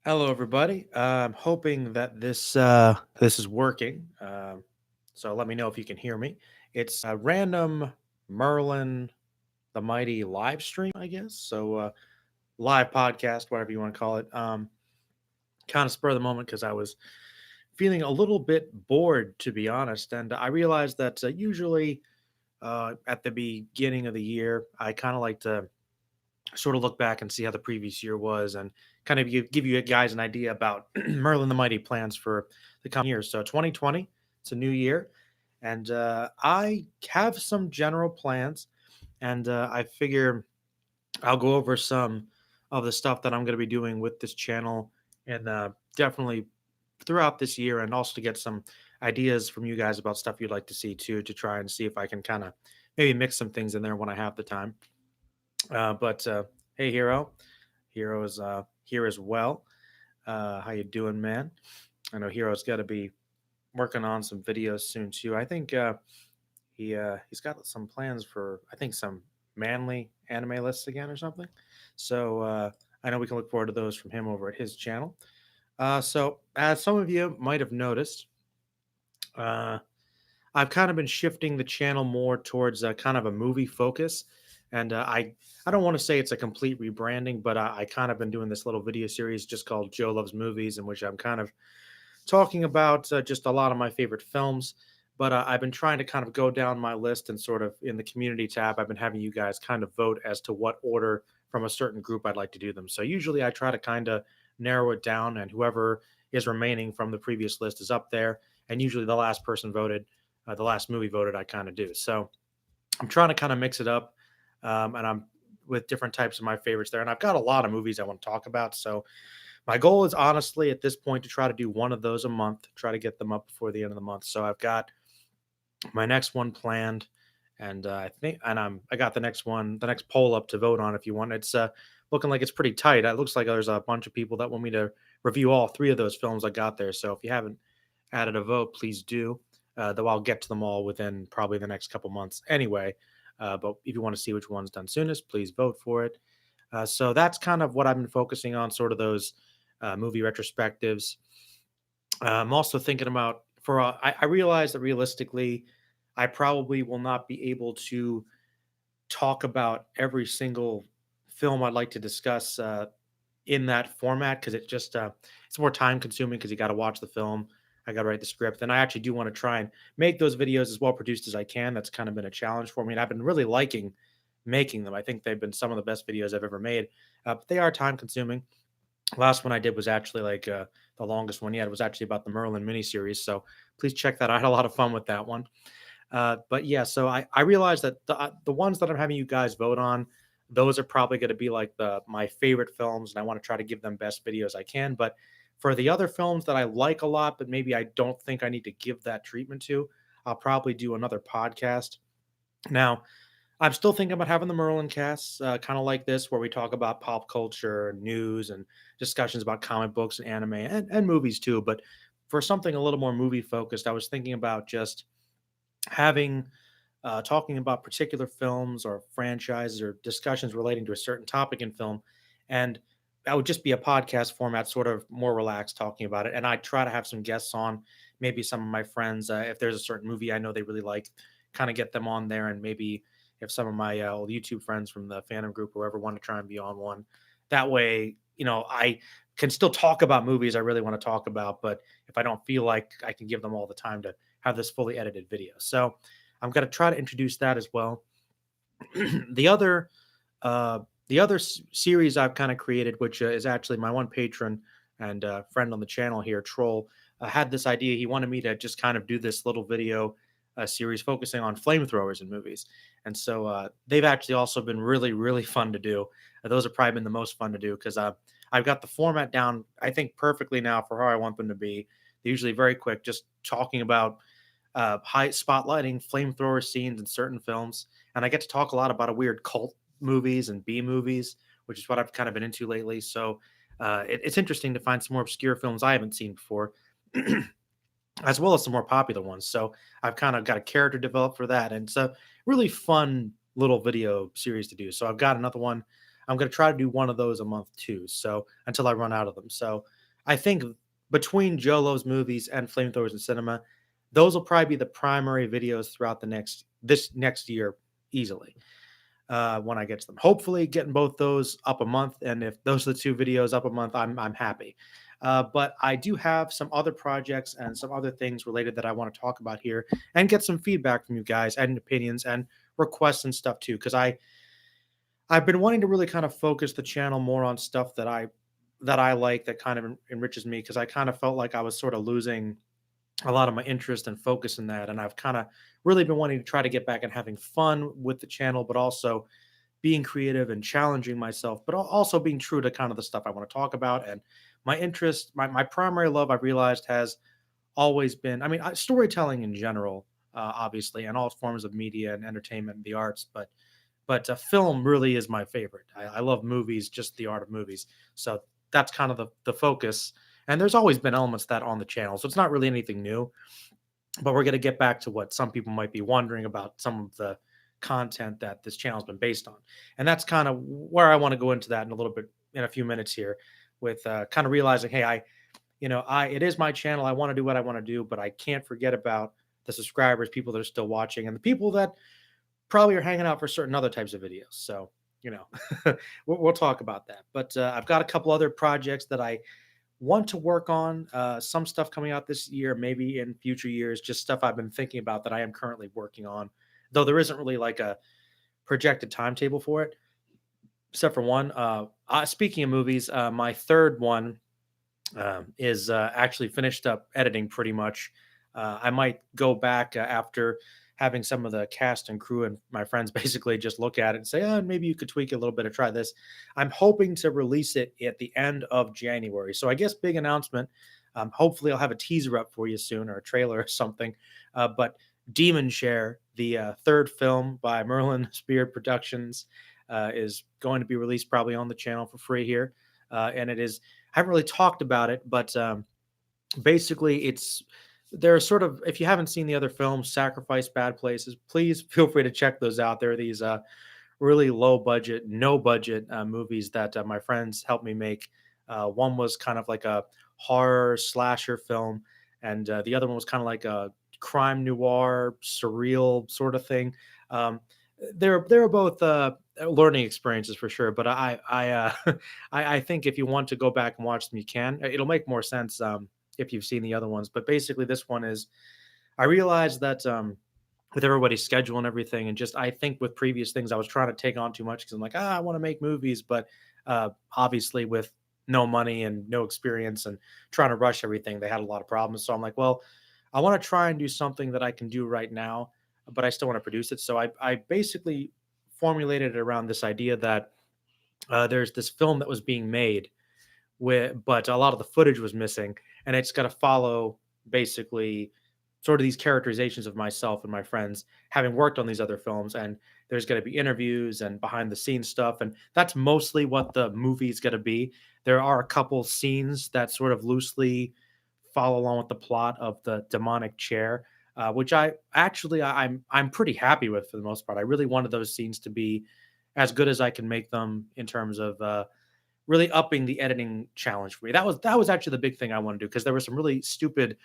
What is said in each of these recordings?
Hello, everybody. I'm hoping that this is working. So let me know if you can hear me. It's a random Merlin the Mighty live stream, I guess. Live podcast, whatever you want to call it. Kind of spur of the moment because I was feeling a little bit bored, to be honest, and I realized that usually at the beginning of the year, I kind of like to sort of look back and see how the previous year was and kind of give you guys an idea about Merlin the Mighty plans for the coming year. So 2020, it's a new year, and I have some general plans, and I figure I'll go over some of the stuff that I'm going to be doing with this channel and definitely throughout this year, and also to get some ideas from you guys about stuff you'd like to see too, to try and see if I can kind of maybe mix some things in there when I have the time. But hey, Hero is here as well. How you doing, man? I know Hero's got to be working on some videos soon too. I think he's got some plans for I think some manly anime lists again or something. So I know we can look forward to those from him over at his channel. So as some of you might have noticed, uh, I've kind of been shifting the channel more towards kind of a movie focus, and I don't want to say it's a complete rebranding, but I kind of been doing this little video series just called Joe Loves Movies, in which I'm kind of talking about just a lot of my favorite films. But I've been trying to kind of go down my list and sort of in the community tab, I've been having you guys kind of vote as to what order from a certain group I'd like to do them. So usually I try to kind of narrow it down, and whoever is remaining from the previous list is up there. And usually the last person voted, the last movie voted, I kind of do. So I'm trying to kind of mix it up, and I'm with different types of my favorites there. And I've got a lot of movies I want to talk about. So my goal is honestly at this point to try to do one of those a month, try to get them up before the end of the month. So I've got my next one planned, and I got the next one, the next poll up to vote on if you want. It's looking like it's pretty tight. It looks like there's a bunch of people that want me to review all three of those films I got there. So if you haven't added a vote, please do. Though I'll get to them all within probably the next couple months anyway. But if you want to see which one's done soonest, please vote for it. So that's kind of what I've been focusing on, sort of those movie retrospectives. I'm also thinking about I realize that realistically, I probably will not be able to talk about every single film I'd like to discuss in that format because it's more time consuming because you got to watch the film. I got to write the script, and I actually do want to try and make those videos as well produced as I can. That's kind of been a challenge for me, and I've been really liking making them. I think they've been some of the best videos I've ever made, but they are time consuming. Last one I did was actually like the longest one yet. It was actually about the Merlin miniseries. So please check that out. I had a lot of fun with that one. But yeah, so I realized that the ones that I'm having you guys vote on, those are probably going to be like the my favorite films, and I want to try to give them best videos I can. But for the other films that I like a lot, but maybe I don't think I need to give that treatment to, I'll probably do another podcast. Now, I'm still thinking about having the Merlin casts, kind of like this, where we talk about pop culture, news, and discussions about comic books and anime and movies too. But for something a little more movie focused, I was thinking about just having talking about particular films or franchises or discussions relating to a certain topic in film, and that would just be a podcast format, sort of more relaxed, talking about it. And I try to have some guests on, maybe some of my friends, if there's a certain movie I know they really like, kind of get them on there, and maybe if some of my old YouTube friends from the fandom group or whoever want to try and be on one, that way, I can still talk about movies I really want to talk about, but if I don't feel like I can give them all the time to have this fully edited video. So I'm going to try to introduce that as well. the other uh, series I've kind of created, which is actually my one patron and friend on the channel here, Troll, had this idea. He wanted me to just kind of do this little video series focusing on flamethrowers in movies. And so they've actually also been really, really fun to do. Those have probably been the most fun to do because I've got the format down, I think, perfectly now for how I want them to be. They're usually very quick, just talking about high spotlighting flamethrower scenes in certain films. And I get to talk a lot about a weird cult movies and B movies, which is what I've kind of been into lately. So it's interesting to find some more obscure films I haven't seen before, as well as some more popular ones. So I've kind of got a character developed for that. And it's a really fun little video series to do. So I've got another one. I'm going to try to do one of those a month too. So until I run out of them. So I think between Jolo's movies and Flamethrowers in Cinema, those will probably be the primary videos throughout this next year easily. When I get to them, hopefully getting both those up a month, and if those are the two videos up a month, I'm happy. But I do have some other projects and some other things related that I want to talk about here and get some feedback from you guys and opinions and requests and stuff too. Because I've been wanting to really kind of focus the channel more on stuff that I like, that kind of enriches me, because I kind of felt like I was sort of losing a lot of my interest and focus in that. And I've kind of really been wanting to try to get back and having fun with the channel, but also being creative and challenging myself, but also being true to kind of the stuff I want to talk about. And my interest, my primary love, I've realized, has always been, I mean, storytelling in general, obviously, and all forms of media and entertainment and the arts. But film really is my favorite. I love movies, just the art of movies. So that's kind of the focus. And there's always been elements of that on the channel, so it's not really anything new. But we're going to get back to what some people might be wondering about, some of the content that this channel's been based on, and that's kind of where I want to go into that in a little bit, in a few minutes here, with kind of realizing, hey, I it is my channel. I want to do what I want to do, but I can't forget about the subscribers, people that are still watching, and the people that probably are hanging out for certain other types of videos. So, you know, we'll talk about that. But I've got a couple other projects that I want to work on. Some stuff coming out this year, maybe in future years, just stuff I've been thinking about that I am currently working on. Though there isn't really like a projected timetable for it, except for one. Speaking of movies, my third one is actually finished up editing pretty much. I might go back after having some of the cast and crew and my friends basically just look at it and say, oh, maybe you could tweak it a little bit or try this. I'm hoping to release it at the end of January. So I guess big announcement. Hopefully, I'll have a teaser up for you soon, or a trailer or something. But Demon Share, the third film by Merlin Spear Productions, is going to be released probably on the channel for free here. And it is, I haven't really talked about it, but basically it's, there are sort of, if you haven't seen the other films, Sacrifice, Bad Places, please feel free to check those out. There are these really low budget, no budget movies that my friends helped me make. One was kind of like a horror slasher film, and the other one was kind of like a crime noir, surreal sort of thing. Um, they're both learning experiences for sure. But I think if you want to go back and watch them, you can. It'll make more sense if you've seen the other ones. But basically, this one is. I realized that with everybody's schedule and everything, and just I think with previous things, I was trying to take on too much, because I'm like, I want to make movies, but obviously with no money and no experience and trying to rush everything, they had a lot of problems. So I'm like, well, I want to try and do something that I can do right now, but I still want to produce it. So I basically formulated it around this idea that there's this film that was being made but a lot of the footage was missing, and it's got to follow basically sort of these characterizations of myself and my friends having worked on these other films. And there's going to be interviews and behind the scenes stuff, and that's mostly what the movie is going to be. There are a couple scenes that sort of loosely follow along with the plot of the demonic chair, which I'm pretty happy with for the most part. I really wanted those scenes to be as good as I can make them, in terms of really upping the editing challenge for me. That was actually the big thing I want to do, because there were some really stupid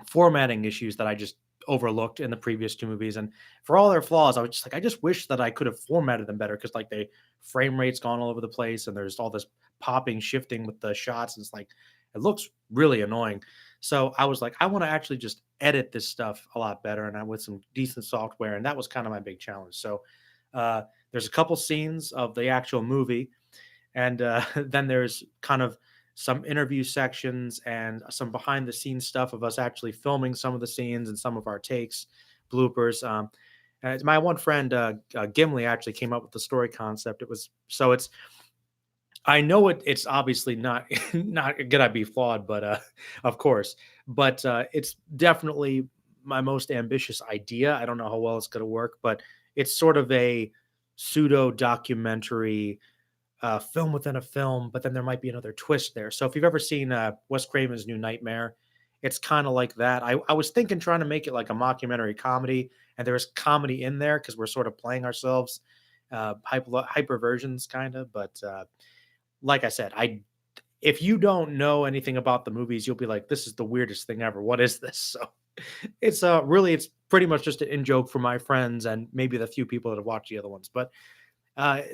formatting issues that I just overlooked in the previous two movies. And for all their flaws, I was just like, I just wish that I could have formatted them better, because like the frame rate's gone all over the place, and there's all this popping, shifting with the shots. And it's like, it looks really annoying. So I was like, I want to actually just edit this stuff a lot better, and with some decent software. And that was kind of my big challenge. So there's a couple scenes of the actual movie, and then there's kind of some interview sections and some behind the scenes stuff of us actually filming some of the scenes and some of our takes, bloopers. And my one friend, Gimli, actually came up with the story concept. It's, I know it's obviously not not gonna be flawed, but of course, but it's definitely my most ambitious idea. I don't know how well it's gonna work, but it's sort of a pseudo documentary film within a film, but then there might be another twist there. So if you've ever seen Wes Craven's New Nightmare, it's kind of like that. I was thinking trying to make it like a mockumentary comedy, and there's comedy in there because we're sort of playing ourselves, hyper versions kind of. But like I said, if you don't know anything about the movies, you'll be like, "This is the weirdest thing ever. What is this?" So it's really it's pretty much just an in joke for my friends and maybe the few people that have watched the other ones. But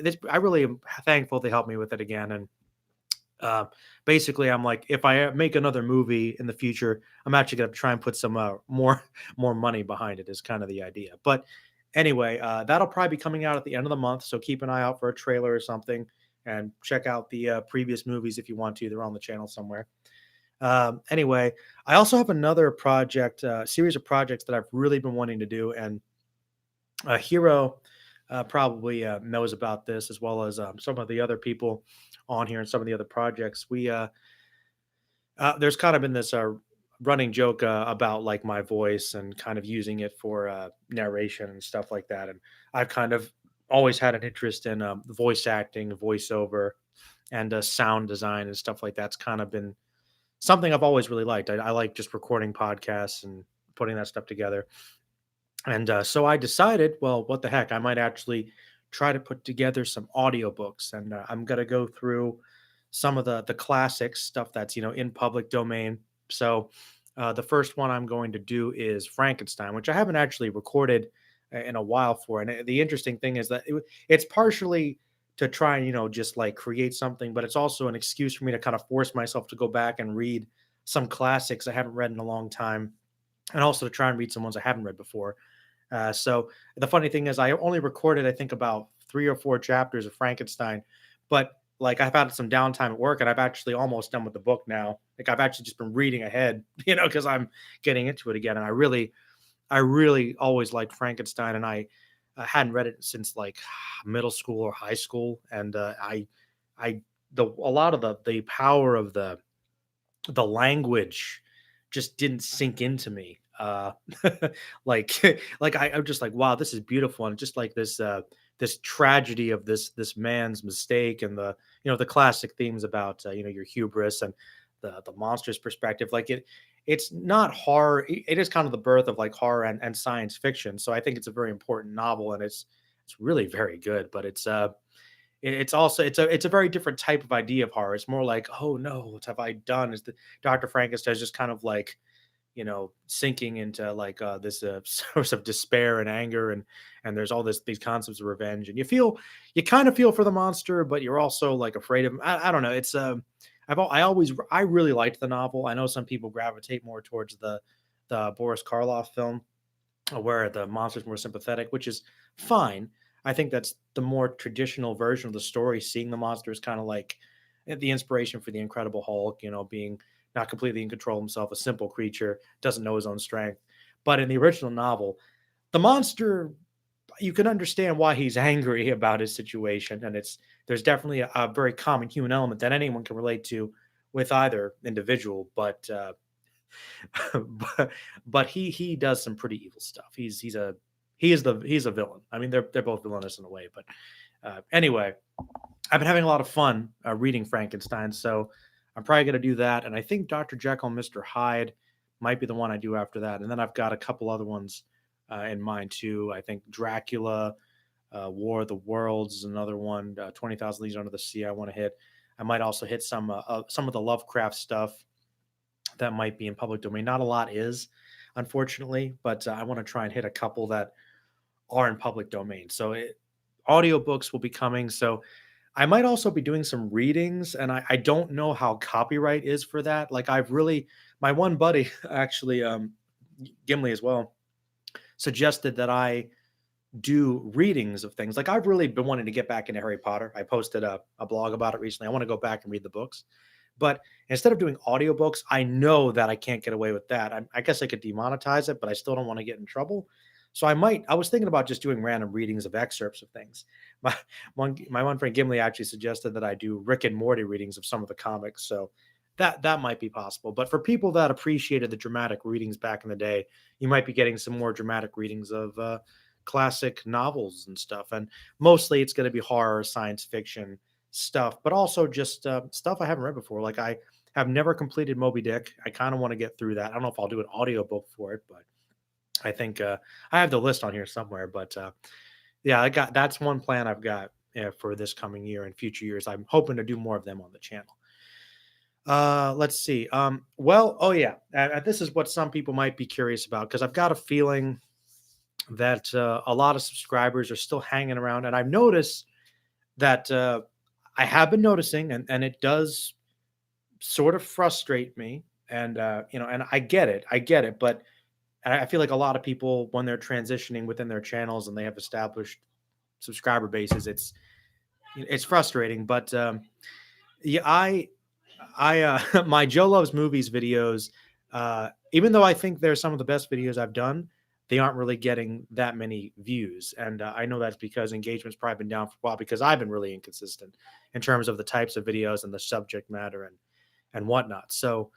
this I really am thankful they helped me with it again. And uh, basically, I'm like, if I make another movie in the future, I'm actually gonna try and put some more more money behind it. Is kind of the idea. But anyway, that'll probably be coming out at the end of the month. So keep an eye out for a trailer or something, and check out the previous movies if you want to. They're on the channel somewhere. Anyway, I also have another project, series of projects that I've really been wanting to do, and Hero probably knows about this as well as some of the other people on here and some of the other projects. There's kind of been this running joke about like my voice and kind of using it for narration and stuff like that, and I've kind of always had an interest in voice acting, voiceover, and sound design and stuff like that's kind of been something I've always really liked. I like just recording podcasts and putting that stuff together. And so I decided, well, what the heck? I might actually try to put together some audiobooks. And I'm going to go through some of the classics stuff that's, in public domain. So the first one I'm going to do is Frankenstein, which I haven't actually recorded in a while for. And the interesting thing is that it's partially to try and, just like create something, but it's also an excuse for me to kind of force myself to go back and read some classics I haven't read in a long time, and also to try and read some ones I haven't read before. So the funny thing is, I only recorded, I think, about 3 or 4 chapters of Frankenstein, but like I've had some downtime at work, and I've actually almost done with the book now. Like I've actually just been reading ahead, because I'm getting into it again, and I really always liked Frankenstein, and I hadn't read it since like middle school or high school, and I a lot of the power of the language just didn't sink into me. Like I'm just like, wow, this is beautiful, and just like this tragedy of this man's mistake, and the classic themes about your hubris and the monstrous perspective. Like it's not horror. It is kind of the birth of like horror and science fiction. So I think it's a very important novel, and it's really very good. But it's also it's a very different type of idea of horror. It's more like, oh no, what have I done? Is the Dr. Frankenstein is just kind of like, sinking into like this source of despair and anger, and there's all these concepts of revenge, and you kind of feel for the monster, but you're also like afraid of him. I don't know. It's I really liked the novel. I know some people gravitate more towards the Boris Karloff film, where the monster's more sympathetic, which is fine. I think that's the more traditional version of the story. Seeing the monster is kind of like the inspiration for the Incredible Hulk, being not completely in control of himself, a simple creature, doesn't know his own strength. But in the original novel, the monster, you can understand why he's angry about his situation, and there's definitely a very common human element that anyone can relate to with either individual. But but he does some pretty evil stuff. He's a villain. I mean, they're both villainous in a way. But anyway, I've been having a lot of fun reading Frankenstein, so I'm probably going to do that. And I think Dr. Jekyll and Mr. Hyde might be the one I do after that. And then I've got a couple other ones in mind too. I think Dracula, War of the Worlds is another one. 20,000 Leagues Under the Sea. I want to hit. I might also hit some of the Lovecraft stuff that might be in public domain. Not a lot is, unfortunately, but I want to try and hit a couple that are in public domain. So audiobooks will be coming. So I might also be doing some readings, and I don't know how copyright is for that. Like my one buddy actually, Gimli as well, suggested that I do readings of things. Like I've really been wanting to get back into Harry Potter. I posted a blog about it recently. I want to go back and read the books. But instead of doing audiobooks, I know that I can't get away with that. I guess I could demonetize it, but I still don't want to get in trouble. So I was thinking about just doing random readings of excerpts of things. My my one friend Gimli actually suggested that I do Rick and Morty readings of some of the comics. So that might be possible. But for people that appreciated the dramatic readings back in the day, you might be getting some more dramatic readings of classic novels and stuff. And mostly it's going to be horror, science fiction stuff, but also just stuff I haven't read before. Like I have never completed Moby Dick. I kind of want to get through that. I don't know if I'll do an audiobook for it, but I think I have the list on here somewhere. But yeah, that's one plan I've got for this coming year and future years. I'm hoping to do more of them on the channel. Let's see. Well, oh yeah, this is what some people might be curious about because I've got a feeling that a lot of subscribers are still hanging around, and I've noticed that I have been noticing, and it does sort of frustrate me. And and I get it, but I feel like a lot of people when they're transitioning within their channels and they have established subscriber bases, it's frustrating. But yeah, my Joe Loves Movies videos, even though I think they're some of the best videos I've done, they aren't really getting that many views. And I know that's because engagement's probably been down for a while because I've been really inconsistent in terms of the types of videos and the subject matter and whatnot. So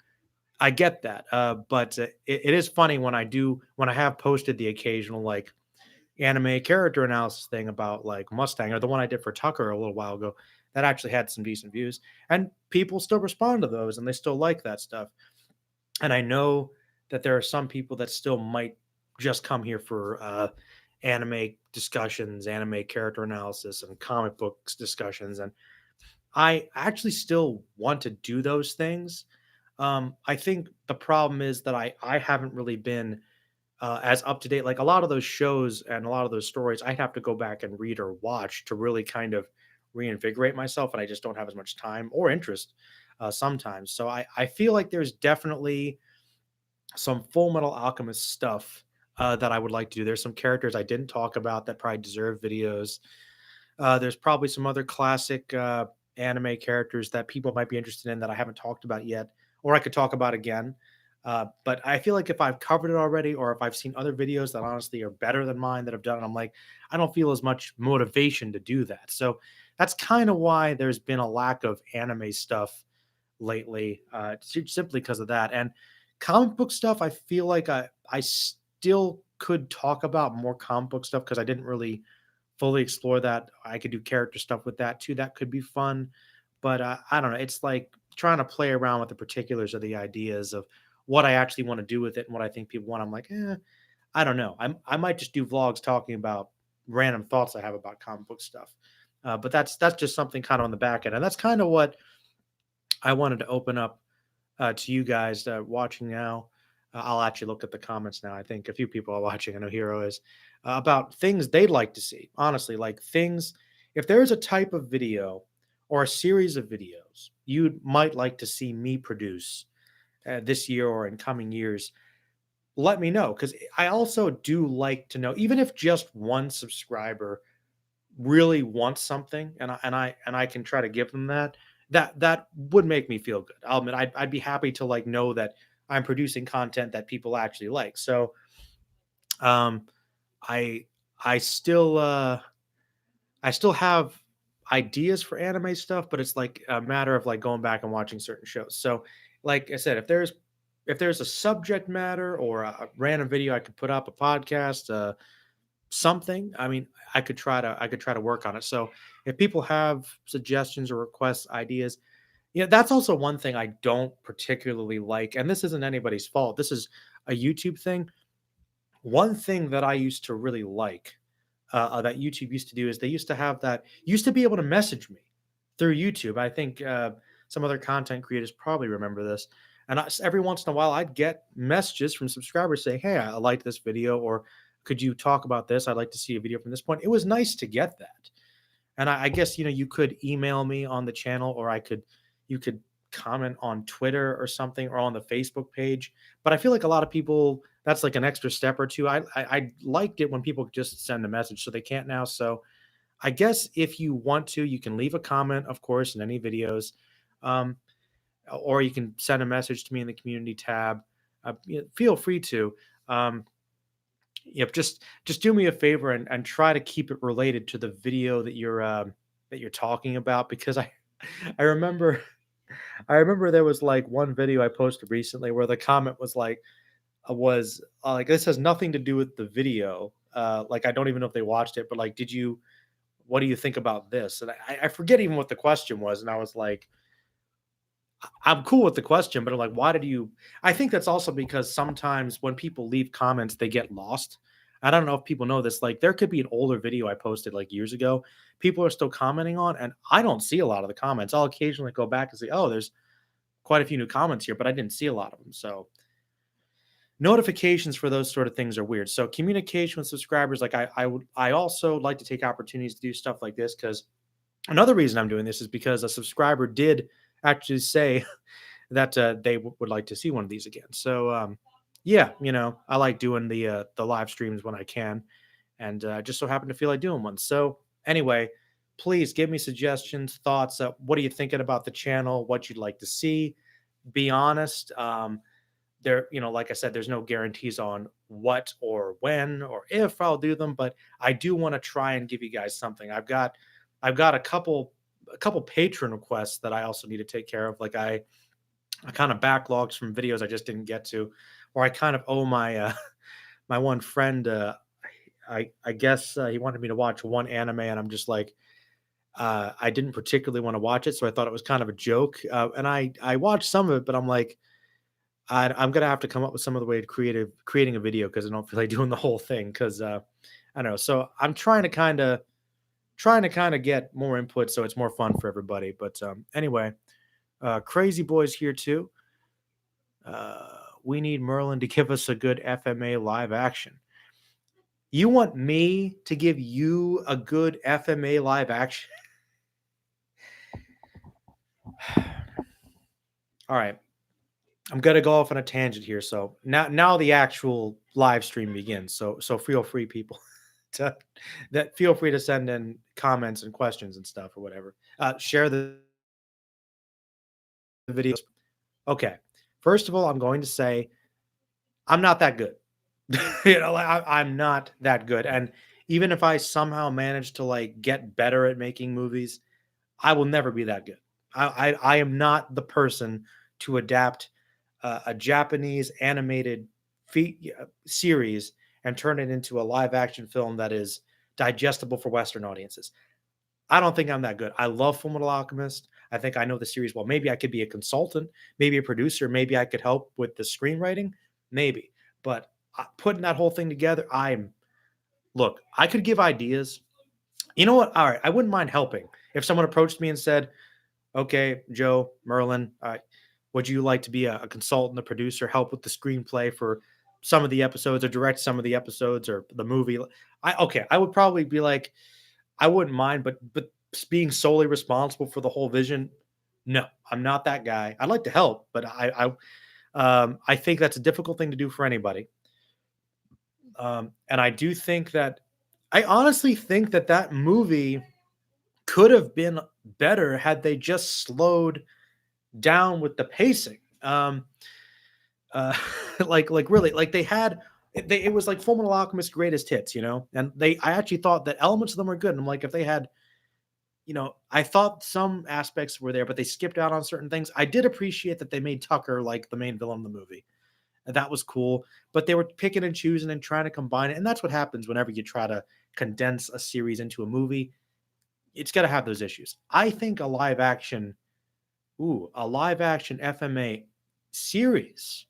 I get that. But it is funny when I have posted the occasional like anime character analysis thing about like Mustang or the one I did for Tucker a little while ago that actually had some decent views and people still respond to those and they still like that stuff. And I know that there are some people that still might just come here for anime discussions, anime character analysis and comic books discussions and I actually still want to do those things. I think the problem is that I haven't really been as up to date. Like a lot of those shows and a lot of those stories, I'd have to go back and read or watch to really kind of reinvigorate myself. And I just don't have as much time or interest sometimes. So I feel like there's definitely some Full Metal Alchemist stuff that I would like to do. There's some characters I didn't talk about that probably deserve videos. There's probably some other classic anime characters that people might be interested in that I haven't talked about yet, or I could talk about again. But I feel like if I've covered it already, or if I've seen other videos that honestly are better than mine that I've done, I'm like, I don't feel as much motivation to do that. So that's kind of why there's been a lack of anime stuff lately, simply because of that. And comic book stuff, I feel like I still could talk about more comic book stuff because I didn't really fully explore that. I could do character stuff with that too. That could be fun. But I don't know. It's like trying to play around with the particulars of the ideas of what I actually want to do with it and what I think people want. I'm like, I don't know. I might just do vlogs talking about random thoughts I have about comic book stuff. But that's just something kind of on the back end, and that's kind of what I wanted to open up to you guys watching now. I'll actually look at the comments now. I think a few people are watching. I know Hero is about things they'd like to see. Honestly, like things. If there is a type of video or a series of videos you might like to see me produce this year or in coming years, let me know because I also do like to know, even if just one subscriber really want something and I can try to give them that, that would make me feel good. I'll admit I'd be happy to like know that I'm producing content that people actually like. So um I I still I still have ideas for anime stuff, but it's like a matter of like going back and watching certain shows. So like I said, if there's a subject matter or a random video I could put up, a podcast, something, I mean, I could try to work on it. So if people have suggestions or requests, ideas, that's also one thing I don't particularly like. And this isn't anybody's fault. This is a YouTube thing. One thing that I used to really like that YouTube used to do is they used to have that used to be able to message me through YouTube. I think some other content creators probably remember this. And every once in a while, I'd get messages from subscribers saying, "Hey, I liked this video," or "Could you talk about this? I'd like to see a video from this point." It was nice to get that. And I guess you could email me on the channel, or you could comment on Twitter or something, or on the Facebook page. But I feel like a lot of people that's like an extra step or two. I liked it when people just send a message, so they can't now. So I guess if you want to, you can leave a comment, of course, in any videos, um, or you can send a message to me in the community tab. Feel free to. Um, Yep, just do me a favor and try to keep it related to the video that you're talking about because I remember I remember there was like one video I posted recently where the comment was like this has nothing to do with the video. Like I don't even know if they watched it, but like, what do you think about this? And I forget even what the question was, and I was like, I'm cool with the question, but I'm like, why did you? I think that's also because sometimes when people leave comments, they get lost. I don't know if people know this. Like, there could be an older video I posted like years ago. People are still commenting on, and I don't see a lot of the comments. I'll occasionally go back and say, oh, there's quite a few new comments here, but I didn't see a lot of them. So notifications for those sort of things are weird. So communication with subscribers, like I also like to take opportunities to do stuff like this because another reason I'm doing this is because a subscriber did actually say that they would like to see one of these again. So yeah, I like doing the live streams when I can, and just so happen to feel like doing one. So anyway, please give me suggestions, thoughts. What are you thinking about the channel? What you'd like to see? Be honest. Like I said, there's no guarantees on what or when or if I'll do them, but I do want to try and give you guys something. I've got a couple patron requests that I also need to take care of. Like I kind of backlogs from videos I just didn't get to, or I kind of owe my my one friend. I guess he wanted me to watch one anime, and I'm just like, I didn't particularly want to watch it, so I thought it was kind of a joke. And I watched some of it, but I'm like, I'm gonna have to come up with some other way of creating a video because I don't feel like doing the whole thing because I don't know. So I'm trying to get more input so it's more fun for everybody. But anyway, Crazy Boys here too. We need Merlin to give us a good FMA live action. You want me to give you a good FMA live action? All right. I'm gonna go off on a tangent here. So now the actual live stream begins. So feel free, people, to feel free to send in comments and questions and stuff or whatever. Share the videos. Okay. First of all, I'm going to say I'm not that good. I'm not that good. And even if I somehow manage to like get better at making movies, I will never be that good. I am not the person to adapt a Japanese animated series and turn it into a live action film that is digestible for Western audiences. I don't think I'm that good. I love Fullmetal Alchemist. I think I know the series well. Maybe I could be a consultant, maybe a producer, maybe I could help with the screenwriting, maybe. But putting that whole thing together, look. I could give ideas. You know what? All right, I wouldn't mind helping if someone approached me and said, "Okay, Joe Merlin, would you like to be a consultant, a producer, help with the screenplay for some of the episodes, or direct some of the episodes, or the movie?" I would probably be like, I wouldn't mind, but being solely responsible for the whole vision, no, I'm not that guy. I'd like to help, but I think that's a difficult thing to do for anybody. And I do think that I honestly think that that movie could have been better had they just slowed down with the pacing. Uh, like really, like it was like Fullmetal Alchemist greatest hits, and I actually thought that elements of them were good. And I'm like, if they had, I thought some aspects were there, but they skipped out on certain things. I did appreciate that they made Tucker like the main villain of the movie. And that was cool, but they were picking and choosing and trying to combine it. And that's what happens whenever you try to condense a series into a movie. It's got to have those issues. I think a live action FMA series,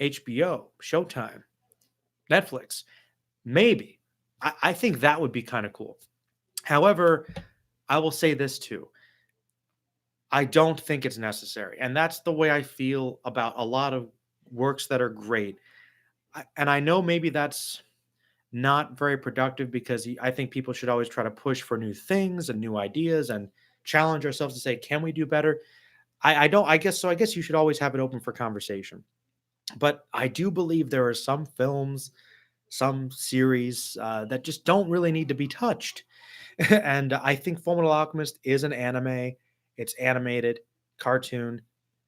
HBO, Showtime, Netflix, maybe. I think that would be kind of cool. However, I will say this too. I don't think it's necessary. And that's the way I feel about a lot of works that are great. And I know maybe that's not very productive because I think people should always try to push for new things and new ideas and challenge ourselves to say, can we do better? I don't, I guess so. I guess you should always have it open for conversation. But I do believe there are some films, some series that just don't really need to be touched. And I think Fullmetal Alchemist is an anime. It's animated, cartoon,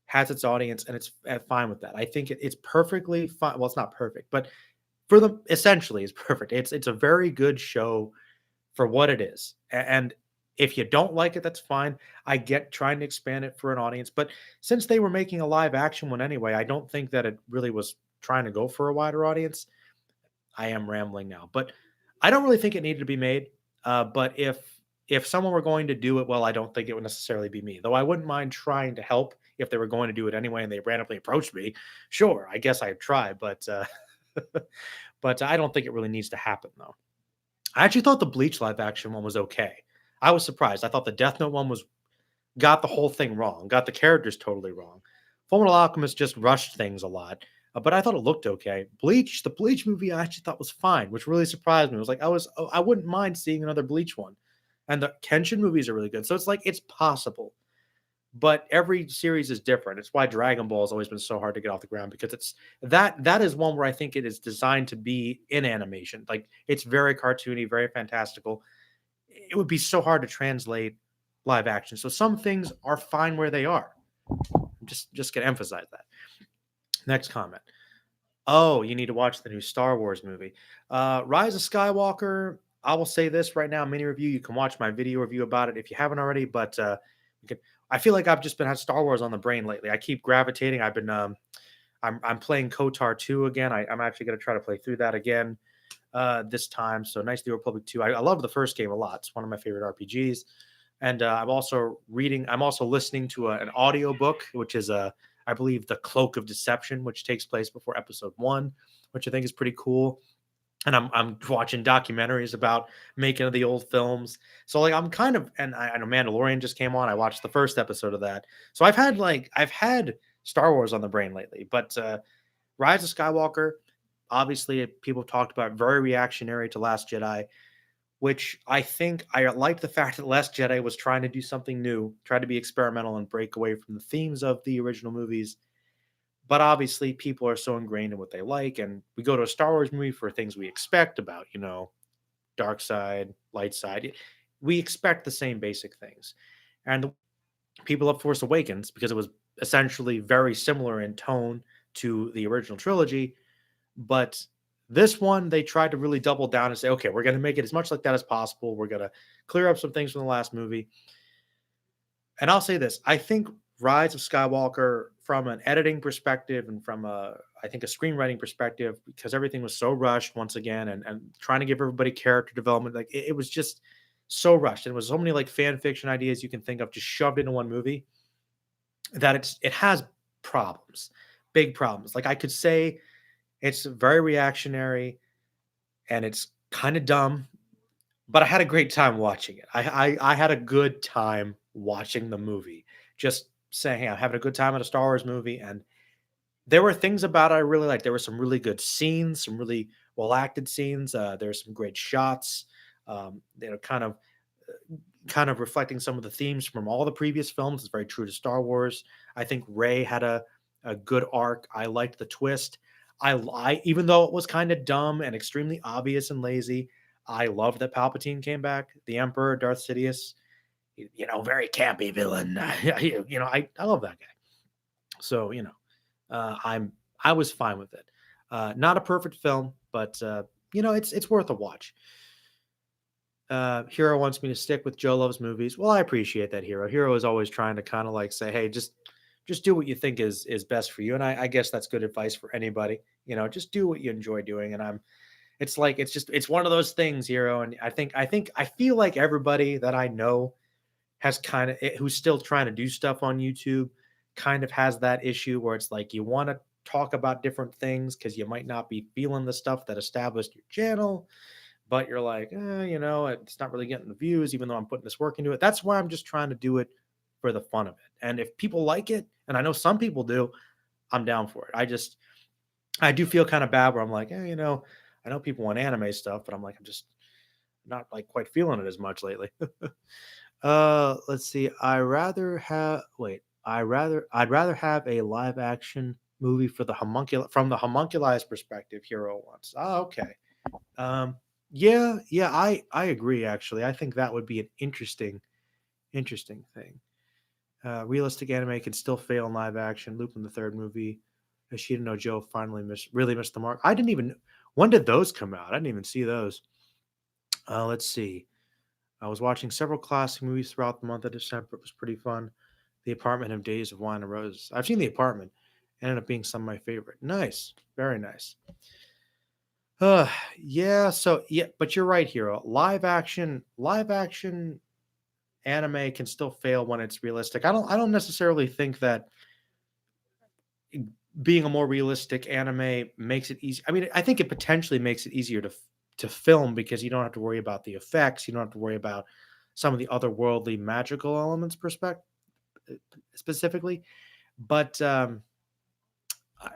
has its audience, and it's fine with that. I think it's perfectly fine. Well, it's not perfect, but for them, essentially, is perfect. It's a very good show for what it is. And if you don't like it, that's fine. I get trying to expand it for an audience, but since they were making a live action one anyway, I don't think that it really was trying to go for a wider audience. I am rambling now, but I don't really think it needed to be made. But if someone were going to do it, well, I don't think it would necessarily be me. Though I wouldn't mind trying to help if they were going to do it anyway and they randomly approached me. Sure, I guess I'd try, but but I don't think it really needs to happen though. I actually thought the Bleach live action one was okay. I was surprised. I thought the Death Note one got the whole thing wrong, got the characters totally wrong. Fullmetal Alchemist just rushed things a lot, but I thought it looked okay. The Bleach movie, I actually thought was fine, which really surprised me. It was like I wouldn't mind seeing another Bleach one, and the Kenshin movies are really good. So it's like it's possible, but every series is different. It's why Dragon Ball has always been so hard to get off the ground because that is one where I think it is designed to be in animation. Like it's very cartoony, very fantastical. It would be so hard to translate live action. So some things are fine where they are. Just gonna emphasize that. Next comment. Oh, you need to watch the new Star Wars movie. Rise of Skywalker. I will say this right now, mini review. You can watch my video review about it if you haven't already. But you can, I feel like I've just been had Star Wars on the brain lately. I keep gravitating. I'm playing KOTOR 2 again. I'm actually going to try to play through that again this time. So Knights of the Republic 2. I love the first game a lot. It's one of my favorite RPGs. And I'm also listening to an audio book, which is I believe, The Cloak of Deception, which takes place before episode one, which I think is pretty cool. And I'm watching documentaries about making of the old films. So like I'm kind of, and I know Mandalorian just came on. I watched the first episode of that. So I've had Star Wars on the brain lately, but Rise of Skywalker, obviously people have talked about very reactionary to Last Jedi, which I think I liked the fact that Last Jedi was trying to do something new, try to be experimental and break away from the themes of the original movies. But obviously, people are so ingrained in what they like, and we go to a Star Wars movie for things we expect about, dark side, light side. We expect the same basic things. And the people of Force Awakens, because it was essentially very similar in tone to the original trilogy, but this one, they tried to really double down and say, okay, we're going to make it as much like that as possible. We're going to clear up some things from the last movie. And I'll say this, I think Rise of Skywalker, from an editing perspective and from I think a screenwriting perspective, because everything was so rushed once again, and trying to give everybody character development, like it was just so rushed. And it was so many like fan fiction ideas you can think of just shoved into one movie that it has problems, big problems. Like I could say it's very reactionary and it's kind of dumb, but I had a great time watching it. I had a good time watching the movie. Just saying, hey, I'm having a good time at a Star Wars movie, and there were things about it I really liked. There were some really good scenes, some really well acted scenes. There were some great shots. Kind of reflecting some of the themes from all the previous films. It's very true to Star Wars. I think Rey had a good arc. I liked the twist. Even though it was kind of dumb and extremely obvious and lazy, I loved that Palpatine came back. The Emperor, Darth Sidious, very campy villain. I love that guy. So I was fine with it. Not a perfect film, but it's worth a watch. Hero wants me to stick with Joe Loves Movies. Well, I appreciate that, Hero. Hero is always trying to kind of like say, hey, just do what you think is best for you. And I guess that's good advice for anybody. Just do what you enjoy doing. And it's one of those things, Hero. And I feel like everybody that I know has kind of who's still trying to do stuff on YouTube kind of has that issue where it's like you want to talk about different things because you might not be feeling the stuff that established your channel, but you're like, it's not really getting the views, even though I'm putting this work into it. That's why I'm just trying to do it for the fun of it. And if people like it, and I know some people do, I'm down for it. I do feel kind of bad where I'm like, I know people want anime stuff, but I'm like, I'm just not like quite feeling it as much lately. Let's see. I'd rather have a live action movie for the from the homunculus perspective, Hero wants. Oh, okay. Yeah, I agree actually. I think that would be an interesting thing. Realistic anime can still fail in live action. Lupin the Third movie. Ashita no Joe finally really missed the mark. I didn't even when did those come out? I didn't even see those. Let's see. I was watching several classic movies throughout the month of December. It was pretty fun. The Apartment and Days of Wine and Roses. I've seen The Apartment. Ended up being some of my favorite. Nice. Very nice. Yeah, so yeah, but you're right, Hero. Live action anime can still fail when it's realistic. I don't necessarily think that being a more realistic anime makes it easy. I mean, I think it potentially makes it easier to film because you don't have to worry about the effects. You don't have to worry about some of the otherworldly magical elements specifically. But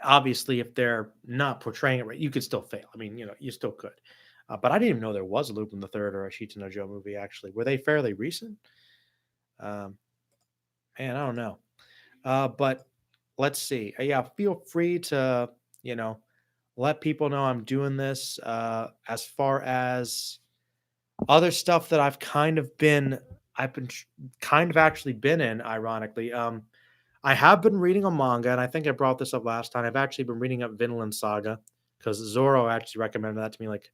obviously, if they're not portraying it right, you could still fail. I mean, you still could. But I didn't even know there was a Lupin the Third or a Shita no Joe movie. Actually, were they fairly recent? Um, Man, I don't know. But let's see. Yeah, feel free to you know let people know I'm doing this. As far as other stuff that I've been kind of actually been in, ironically. I have been reading a manga, and I think I brought this up last time. I've actually been reading up Vinland Saga because Zoro actually recommended that to me like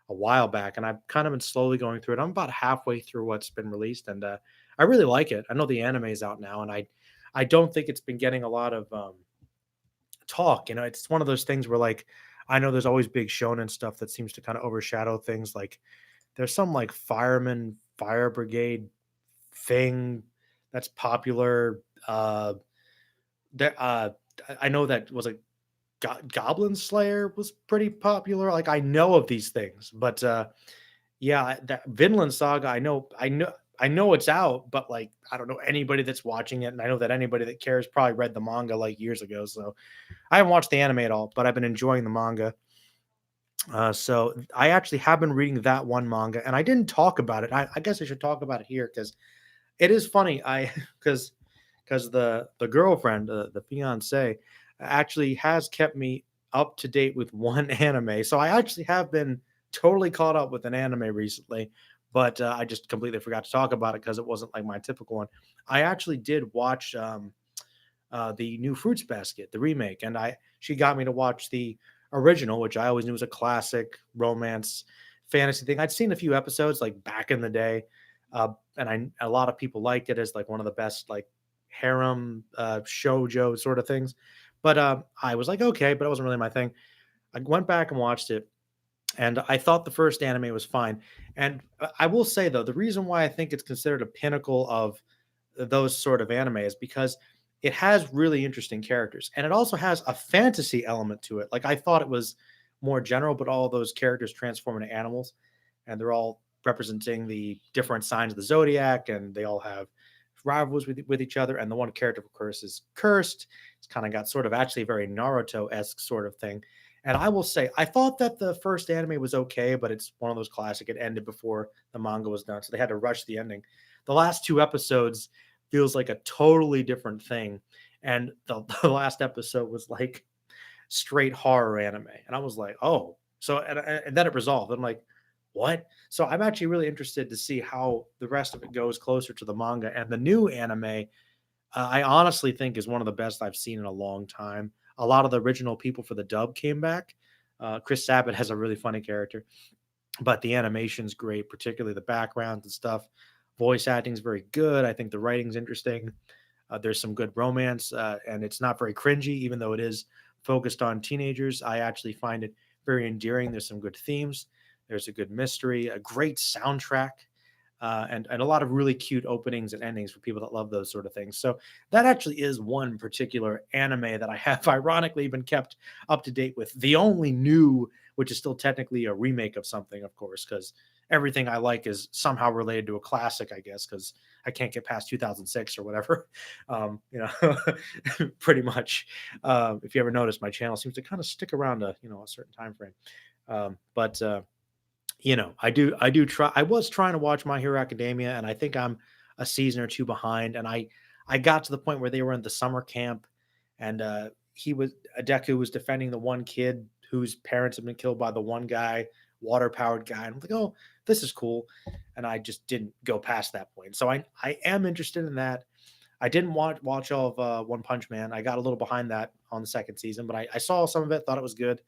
a while back, and I've kind of been slowly going through it. I'm about halfway through what's been released, and I really like it. I know the anime is out now, and I don't think it's been getting a lot of talk. It's one of those things where like I know there's always big shonen stuff that seems to kind of overshadow things. Like there's some like fireman fire brigade thing that's popular. There, I know that was a Goblin Slayer was pretty popular. Like I know of these things, but yeah, that Vinland Saga, I know it's out, but like I don't know anybody that's watching it, and I know that anybody that cares probably read the manga like years ago. So I haven't watched the anime at all, but I've been enjoying the manga. So I actually have been reading that one manga, and I didn't talk about it. I guess I should talk about it here because it is funny. I because the girlfriend, the fiance, actually has kept me up to date with one anime. So I actually have been totally caught up with an anime recently, but I just completely forgot to talk about it because it wasn't like my typical one. I actually did watch the new Fruits Basket, the remake, and I she got me to watch the original, which I always knew was a classic romance fantasy thing. I'd seen a few episodes like back in the day, and a lot of people liked it as like one of the best like harem shojo sort of things. But I was like, okay, but it wasn't really my thing. I went back and watched it, and I thought the first anime was fine. And I will say though, the reason why I think it's considered a pinnacle of those sort of anime is because it has really interesting characters, and it also has a fantasy element to it. Like I thought it was more general, but all those characters transform into animals, and they're all representing the different signs of the zodiac, and they all have rivals with each other. And the one character, of course, is cursed. It's kind of got sort of actually a very Naruto esque sort of thing. And I will say, I thought that the first anime was okay, but it's one of those classic. It ended before the manga was done, so they had to rush the ending. The last two episodes feels like a totally different thing, and the last episode was like straight horror anime, and I was like, oh, so and then it resolved. I'm like, what? So I'm actually really interested to see how the rest of it goes closer to the manga and the new anime. I honestly think is one of the best I've seen in a long time. A lot of the original people for the dub came back. Chris Sabat has a really funny character, but the animation's great, particularly the backgrounds and stuff. Voice acting's very good. I think the writing's interesting. There's some good romance, and it's not very cringy, even though it is focused on teenagers. I actually find it very endearing. There's some good themes. There's a good mystery, a great soundtrack, and a lot of really cute openings and endings for people that love those sort of things. So that actually is one particular anime that I have ironically been kept up to date with. The only new, which is still technically a remake of something, of course, because everything I like is somehow related to a classic, I guess, because I can't get past 2006 or whatever. Pretty much. If you ever notice, my channel seems to kind of stick around a certain time frame. But I do try. I was trying to watch My Hero Academia, and I think I'm a season or two behind. And I got to the point where they were in the summer camp, and Adeku was defending the one kid whose parents had been killed by the one guy, water powered guy. And I'm like, oh, this is cool, and I just didn't go past that point. So I am interested in that. I didn't watch all of One Punch Man. I got a little behind that on the second season, but I saw some of it, thought it was good.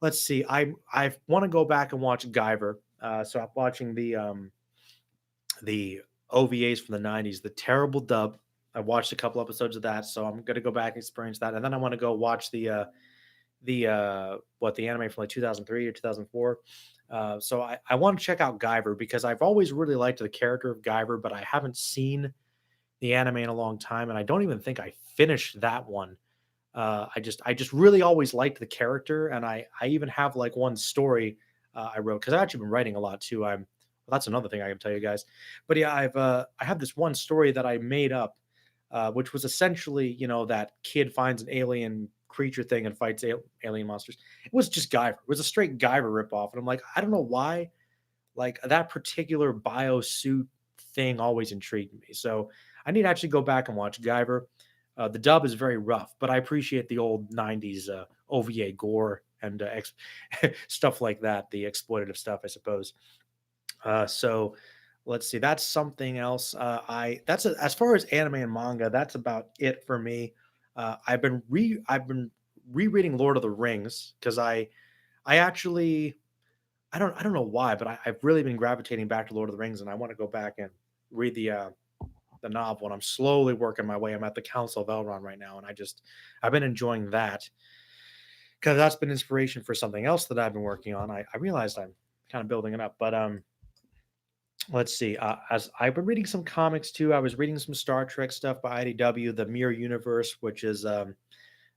Let's see. I want to go back and watch Guyver. So I'm watching the OVAs from the '90s, the terrible dub. I watched a couple episodes of that, so I'm gonna go back and experience that, and then I want to go watch the anime from like 2003 or 2004. So I want to check out Guyver because I've always really liked the character of Guyver, but I haven't seen the anime in a long time, and I don't even think I finished that one. I just really always liked the character, and I even have like one story I wrote because I've actually been writing a lot too. Well, that's another thing I can tell you guys. But yeah, I have this one story that I made up which was essentially, that kid finds an alien creature thing and fights alien monsters. It was just Guyver. It was a straight Guyver ripoff. And I'm like, I don't know why, like that particular biosuit thing always intrigued me. So I need to actually go back and watch Guyver. The dub is very rough, but I appreciate the old '90s OVA gore and stuff like that, the exploitative stuff, I suppose. So let's see. That's something else. As far as anime and manga, that's about it for me. I've been rereading Lord of the Rings because I actually I don't know why, but I've really been gravitating back to Lord of the Rings, and I want to go back and read the novel. And I'm slowly working my way. I'm at the Council of Elrond right now, and I've been enjoying that because that's been inspiration for something else that I've been working on. I realized I'm kind of building it up, but let's see. As I've been reading some comics too, I was reading some Star Trek stuff by IDW, the Mirror Universe, which is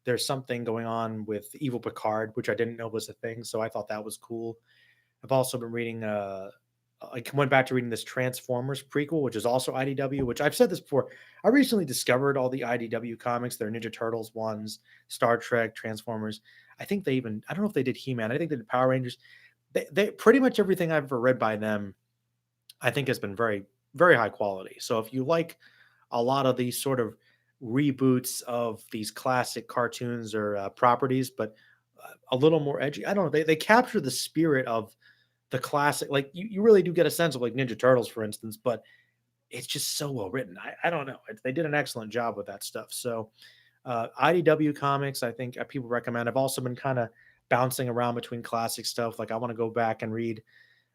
there's something going on with Evil Picard, which I didn't know was a thing, so I thought that was cool. I've also been reading. I went back to reading this Transformers prequel, which is also IDW. Which I've said this before. I recently discovered all the IDW comics. Their Ninja Turtles ones, Star Trek, Transformers. I think they even. I don't know if they did He Man. I think they did Power Rangers. They pretty much everything I've ever read by them, I think, has been very very high quality. So if you like a lot of these sort of reboots of these classic cartoons or properties, but a little more edgy. I don't know. They capture the spirit of the classic. Like you really do get a sense of like Ninja Turtles, for instance, but it's just so well written. I don't know. They did an excellent job with that stuff. So IDW comics, I think people recommend. I've also been kind of bouncing around between classic stuff. Like I want to go back and read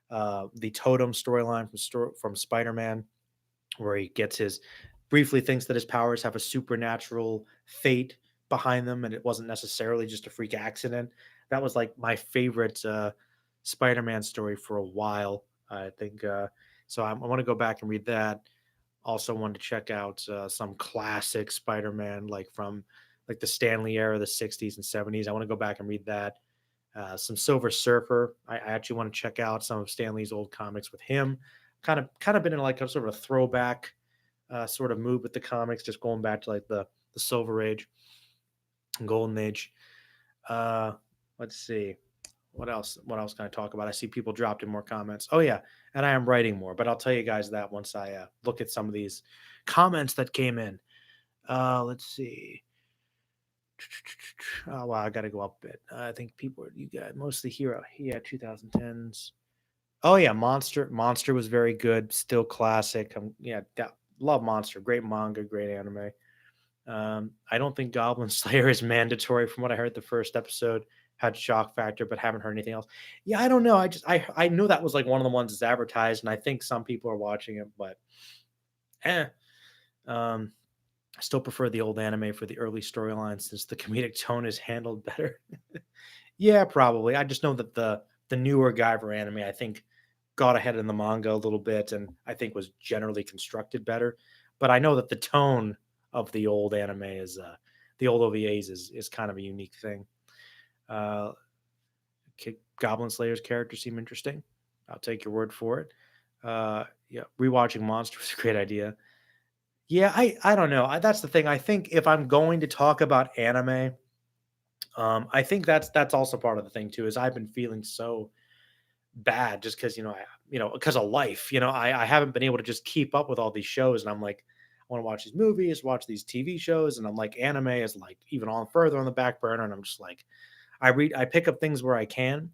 the Totem storyline from Spider Man, where he gets his briefly thinks that his powers have a supernatural fate behind them and it wasn't necessarily just a freak accident. That was like my favorite Spider-Man story for a while, I think. So I want to go back and read that. Also wanted to check out some classic Spider-Man, like from like the Stanley era, the 60s and 70s. I want to go back and read that. Some Silver Surfer. I actually want to check out some of Stanley's old comics with him. Kind of been in like a sort of a throwback sort of mood with the comics, just going back to like the Silver Age and Golden Age. Uh, let's see. What else? What else can I talk about? I see people dropped in more comments. Oh yeah, and I am writing more, but I'll tell you guys that once I look at some of these comments that came in. Let's see. Oh wow, I got to go up a bit. I think you got mostly hero. Yeah, 2010s. Oh yeah, Monster was very good. Still classic. Yeah, love Monster. Great manga, great anime. I don't think Goblin Slayer is mandatory. From what I heard, the first episode had shock factor, but haven't heard anything else. Yeah, I don't know. I know that was like one of the ones that's advertised, and I think some people are watching it, but eh. Um, I still prefer the old anime for the early storyline since the comedic tone is handled better. Yeah, probably. I just know that the newer Guyver anime, I think, got ahead in the manga a little bit, and I think was generally constructed better. But I know that the tone of the old anime is the old OVAs is kind of a unique thing. Uh, Goblin Slayer's characters seem interesting. I'll take your word for it. Yeah, rewatching Monster was a great idea. Yeah, I don't know. That's the thing. I think if I'm going to talk about anime, I think that's also part of the thing too. Is I've been feeling so bad just because because of life. I haven't been able to just keep up with all these shows, and I'm like, I want to watch these movies, watch these TV shows, and I'm like, anime is like even on further on the back burner, and I'm just like, I pick up things where I can,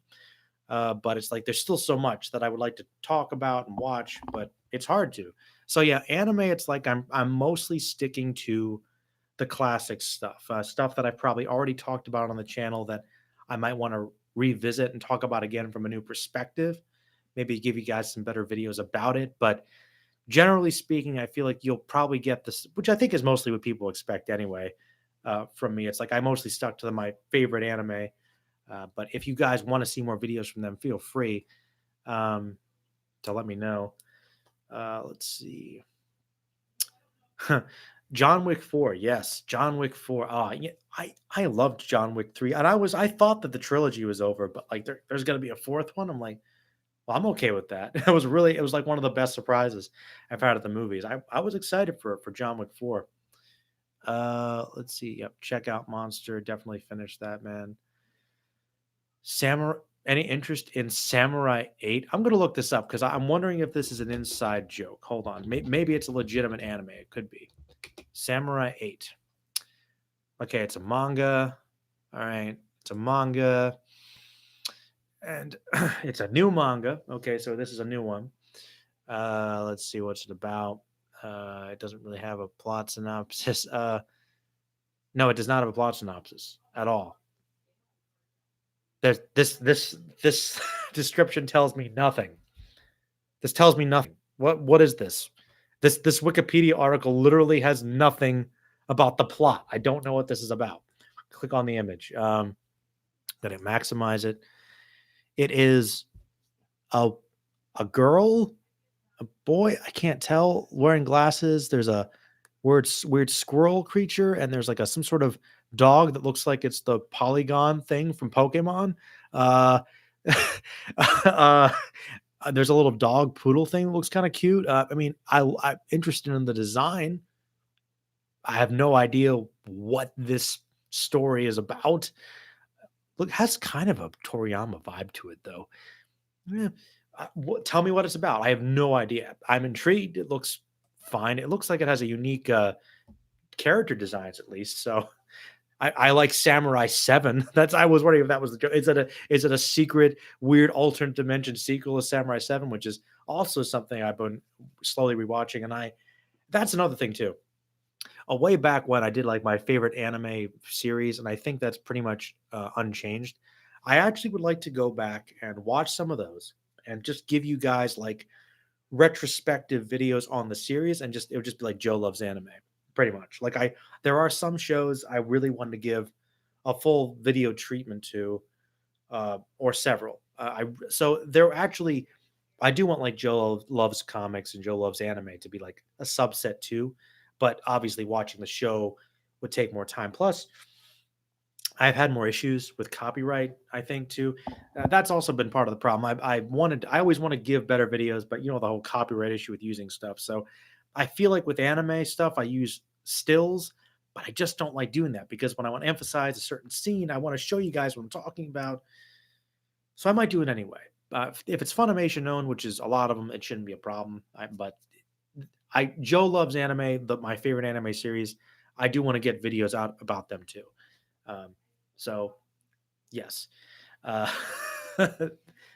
but it's like there's still so much that I would like to talk about and watch, but it's hard to. So yeah, anime. It's like I'm mostly sticking to the classic stuff, stuff that I've probably already talked about on the channel that I might want to revisit and talk about again from a new perspective. Maybe give you guys some better videos about it. But generally speaking, I feel like you'll probably get this, which I think is mostly what people expect anyway. From me, it's like I mostly stuck to my favorite anime. But if you guys want to see more videos from them, feel free um, to let me know. Let's see. John Wick 4, yes, John Wick 4. Yeah, I loved John Wick 3, and I thought that the trilogy was over, but like there's gonna be a fourth one. I'm like, well, I'm okay with that. It was like one of the best surprises I've had at the movies. I was excited for John Wick 4. Let's see. Yep, Checkout Monster. Definitely finished that, man. Samurai. Any interest in Samurai 8? I'm gonna look this up because I'm wondering if this is an inside joke. Hold on. Maybe it's a legitimate anime. It could be. Samurai 8. Okay, it's a manga. All right, it's a manga, and it's a new manga. Okay, so this is a new one. Let's see what's it about. It doesn't really have a plot synopsis. No, it does not have a plot synopsis at all. There's this description tells me nothing. This tells me nothing. What is this? This Wikipedia article literally has nothing about the plot. I don't know what this is about. Click on the image. Gonna maximize it. It is a girl, a boy. I can't tell. Wearing glasses. There's a weird squirrel creature, and there's like some sort of dog that looks like it's the Polygon thing from Pokemon. Uh, uh, there's a little dog poodle thing that looks kind of cute. I mean, I'm interested in the design. I have no idea what this story is about. Look, has kind of a Toriyama vibe to it, though. Yeah. Tell me what it's about. I have no idea. I'm intrigued. It looks fine. It looks like it has a unique character designs, at least. So I like Samurai 7. That's I was wondering if that was the joke. Is it a secret weird alternate dimension sequel of Samurai 7, which is also something I've been slowly rewatching. And that's another thing too. A way back when I did like my favorite anime series, and I think that's pretty much unchanged. I actually would like to go back and watch some of those and just give you guys like retrospective videos on the series, and just it would just be like Joe Loves Anime, pretty much. Like there are some shows I really want to give a full video treatment to, or several. So they're actually I do want like Joe Loves Comics and Joe Loves Anime to be like a subset too, but obviously watching the show would take more time. Plus, I've had more issues with copyright, I think, too. That's also been part of the problem. I always want to give better videos, but the whole copyright issue with using stuff. So I feel like with anime stuff, I use stills, but I just don't like doing that because when I want to emphasize a certain scene, I want to show you guys what I'm talking about. So I might do it anyway. If it's Funimation owned, which is a lot of them, it shouldn't be a problem. But Joe Loves Anime, my favorite anime series. I do want to get videos out about them too. So yes. Uh,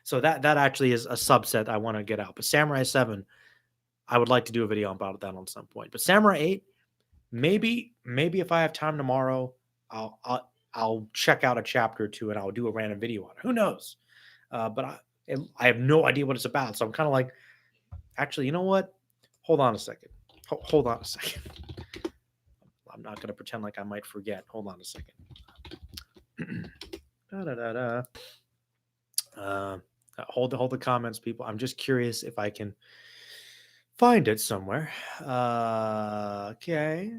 so that actually is a subset I want to get out. But Samurai 7, I would like to do a video about that on some point. But Samurai 8, maybe if I have time tomorrow, I'll check out a chapter or two and I'll do a random video on it. Who knows? But I have no idea what it's about. So I'm kind of like, actually, you know what? Hold on a second. Hold on a second. I'm not going to pretend like I might forget. Hold on a second. Hold the comments, people. I'm just curious if I can find it somewhere. Okay.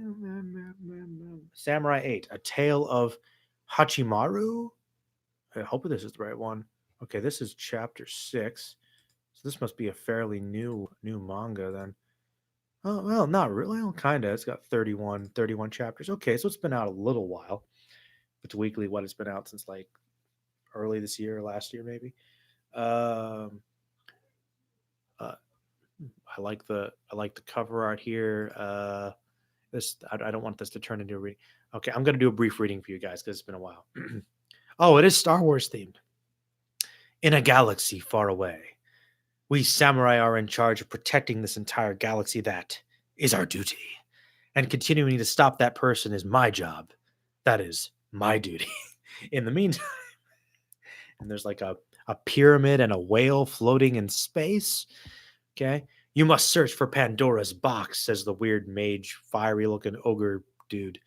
Samurai 8, A Tale of Hachimaru. I hope this is the right one. Okay, this is chapter 6. So this must be a fairly new manga then. Oh, well, not really. Well, kind of. It's got 31 chapters. Okay, so it's been out a little while. It's weekly. What it's been out since like early this year, last year maybe. I like the cover art here. This I don't want this to turn into a reading. Okay, I'm gonna do a brief reading for you guys because it's been a while. Oh, it is Star Wars themed. In a galaxy far away, we samurai are in charge of protecting this entire galaxy. That is our duty. And continuing to stop that person is my job. That is my duty. In the meantime, and there's like a pyramid and a whale floating in space. Okay. You must search for Pandora's box, says the weird mage, fiery looking ogre dude.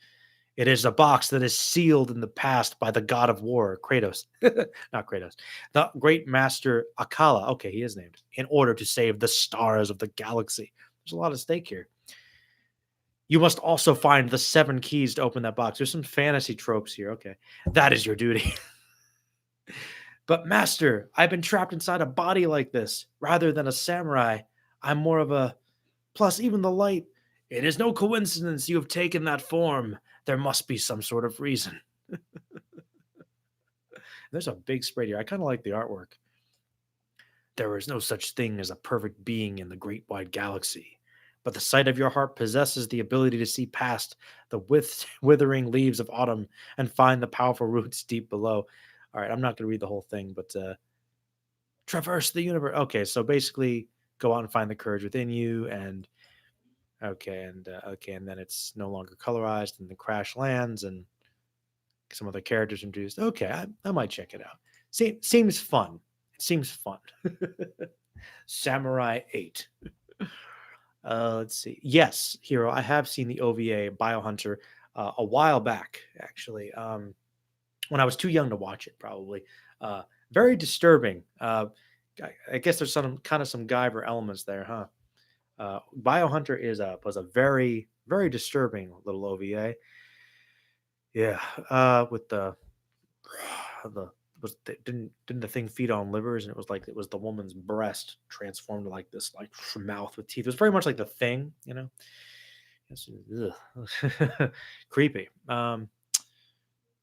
It is a box that is sealed in the past by the god of war, Kratos. Not Kratos. The great master Akala. Okay, he is named. In order to save the stars of the galaxy. There's a lot at stake here. You must also find the 7 keys to open that box. There's some fantasy tropes here. Okay. That is your duty. But master, I've been trapped inside a body like this. Rather than a samurai, I'm more of a... Plus, even the light It is no coincidence you have taken that form. There must be some sort of reason. There's a big spread here. I kind of like the artwork. There is no such thing as a perfect being in the great wide galaxy, but the sight of your heart possesses the ability to see past the withering leaves of autumn and find the powerful roots deep below. All right, I'm not going to read the whole thing, but traverse the universe. Okay, so basically, go out and find the courage within you, and okay, and then it's no longer colorized, and the crash lands, and some other characters introduced. Okay, I might check it out. Seems fun. It seems fun. Samurai 8. Let's see. Yes, Hero. I have seen the OVA Biohunter a while back, actually. When I was too young to watch it, probably. Uh, Very disturbing. I guess there's some kind of some Guyver elements there, huh? Biohunter was a very disturbing little OVA. Yeah, with the didn't the thing feed on livers, and it was like it was the woman's breast transformed to like this like mouth with teeth. It was very much like the thing, you know. It's, ugh. Creepy.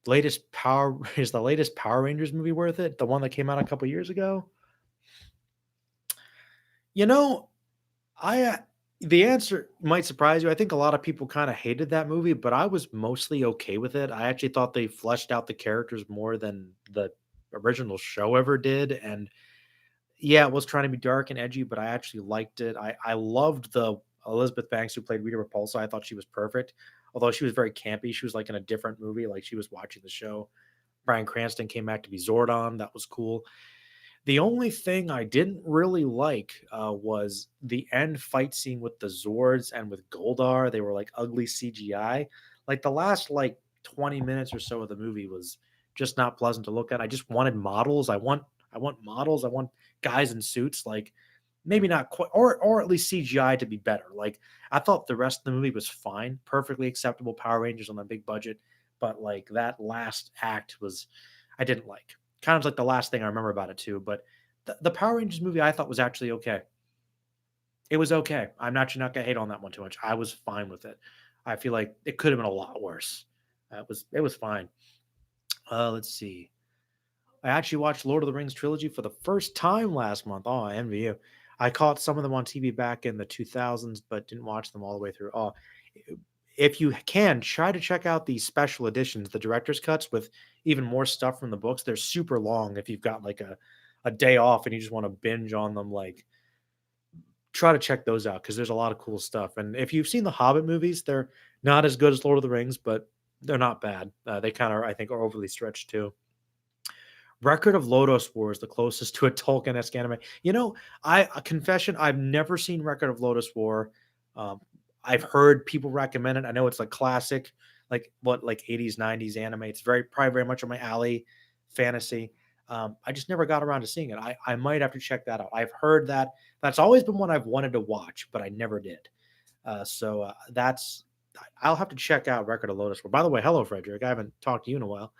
Latest Power is the latest Power Rangers movie worth it? The one that came out a couple years ago. You know, I the answer might surprise you. I think a lot of people kind of hated that movie, but I was mostly okay with it. I actually thought they fleshed out the characters more than the original show ever did, and yeah, it was trying to be dark and edgy, but I actually liked it. I loved the Elizabeth Banks who played Rita Repulsa. I thought she was perfect. Although she was very campy, she was like in a different movie, like she was watching the show. Bryan Cranston came back to be Zordon. That was cool. The only thing I didn't really like was the end fight scene with the Zords and with Goldar. They were like ugly CGI. Like the last like 20 minutes or so of the movie was just not pleasant to look at. I just wanted models. I want models. I want guys in suits. Like maybe not quite, or at least CGI to be better. Like I thought the rest of the movie was fine, perfectly acceptable Power Rangers on a big budget, but like that last act was I didn't like. Kind of like the last thing I remember about it too. But the Power Rangers movie I thought was actually okay. It was okay. I'm actually not gonna hate on that one too much. I was fine with it. I feel like it could have been a lot worse. It was fine. Let's see. I actually watched Lord of the Rings trilogy for the first time last month. Oh, I envy you. I caught some of them on TV back in the 2000s, but didn't watch them all the way through. Oh, if you can, try to check out the special editions, the director's cuts with even more stuff from the books. They're super long if you've got like a day off and you just want to binge on them. Like, try to check those out because there's a lot of cool stuff. And if you've seen the Hobbit movies, they're not as good as Lord of the Rings, but they're not bad. They kind of, I think, are overly stretched too. Record of Lodoss War is the closest to a Tolkien-esque anime. You know, a confession, I've never seen Record of Lodoss War. Um, I've heard people recommend it. I know it's like classic, like 80s, 90s anime. It's probably very much on my alley, fantasy. I just never got around to seeing it. I might have to check that out. I've heard that that's always been one I've wanted to watch, but I never did. So that's I'll have to check out Record of Lodoss War. By the way, hello Frederick. I haven't talked to you in a while.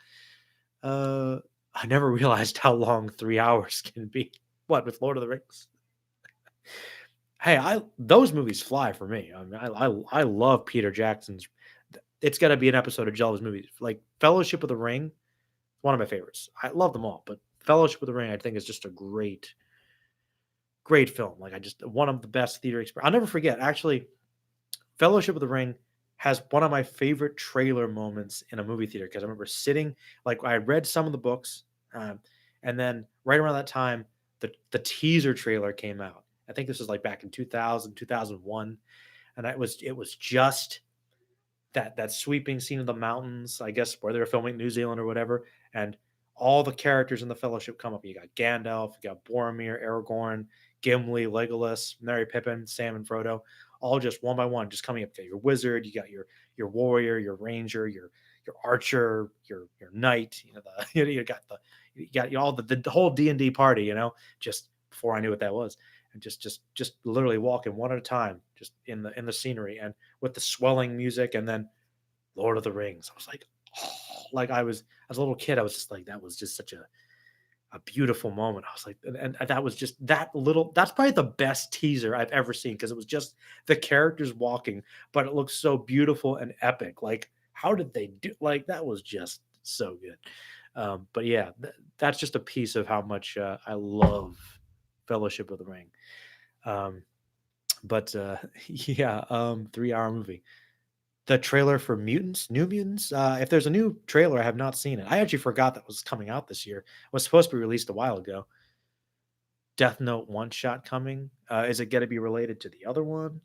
Uh, I never realized how long 3 hours can be. What, with Lord of the Rings? Hey, I those movies fly for me. I mean, I love Peter Jackson's it's gotta be an episode of Jelle's movies. Like, Fellowship of the Ring, one of my favorites. I love them all, but Fellowship of the Ring, I think, is just a great film. Like, I just one of the best theater experience. I'll never forget, actually, Fellowship of the Ring has one of my favorite trailer moments in a movie theater because I remember sitting like I had read some of the books, um, and then right around that time, the teaser trailer came out. I think this was like back in 2000, 2001, and it was just that sweeping scene of the mountains, I guess where they were filming New Zealand or whatever, and all the characters in the Fellowship come up. You got Gandalf, you got Boromir, Aragorn, Gimli, Legolas, Merry Pippin, Sam, and Frodo, all just one by one, just coming up. You got your wizard, you got your warrior, your ranger, your archer, your knight. You know the you got all the whole D&D party. You know, just before I knew what that was, and just literally walking one at a time, just in the scenery and with the swelling music, and then Lord of the Rings. I was like, oh, like I was as a little kid, I was just like, that was just such a a beautiful moment. I was like, and that was just that little. That's probably the best teaser I've ever seen because it was just the characters walking, but it looked so beautiful and epic. Like, how did they do? Like, that was just so good. But yeah, that's just a piece of how much I love Fellowship of the Ring. Um, but yeah, 3 hour movie. The trailer for Mutants, New Mutants. If there's a new trailer, I have not seen it. I actually forgot that was coming out this year. It was supposed to be released a while ago. Death Note one shot coming. Is it going to be related to the other one?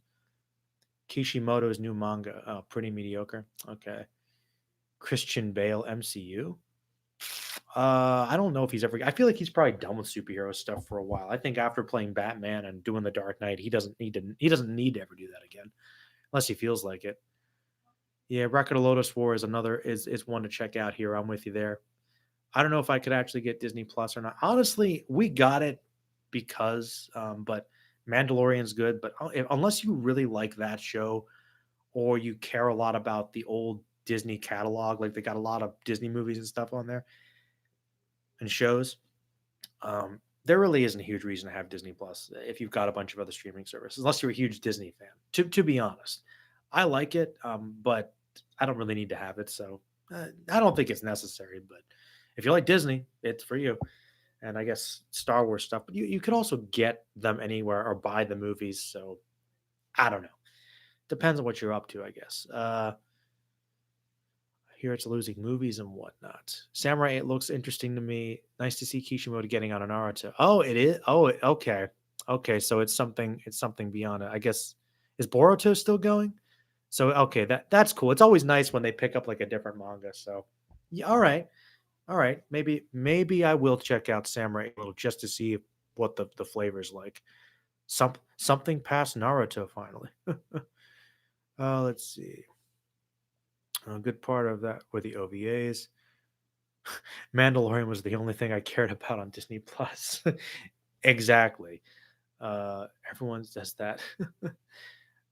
Kishimoto's new manga. Oh, pretty mediocre. Okay. Christian Bale MCU. I don't know if he's ever. I feel like he's probably done with superhero stuff for a while. I think after playing Batman and doing the Dark Knight, he doesn't need to. He doesn't need to ever do that again, unless he feels like it. Yeah, Record of Lotus War is another is one to check out here. I'm with you there. I don't know if I could actually get Disney Plus or not. Honestly, we got it because, but Mandalorian's good. But unless you really like that show or you care a lot about the old Disney catalog, like they got a lot of Disney movies and stuff on there and shows, there really isn't a huge reason to have Disney Plus if you've got a bunch of other streaming services, unless you're a huge Disney fan. To be honest, I like it, but I don't really need to have it, so I don't think it's necessary. But if you like Disney, it's for you. And I guess Star Wars stuff, but you could also get them anywhere or buy the movies. So I don't know. Depends on what you're up to, I guess. Here it's losing movies and whatnot. Samurai 8 looks interesting to me. Nice to see Kishimoto getting on an Naruto. Oh, it is. Oh, okay. Okay, so it's something. It's something beyond it. I guess is Boruto still going? So okay, that's cool. It's always nice when they pick up like a different manga. So yeah, all right. Maybe I will check out Samurai 8 just to see what the flavor's like. Something past Naruto finally. Let's see. A good part of that were the OVAs. Mandalorian was the only thing I cared about on Disney Plus. Exactly. Everyone does that.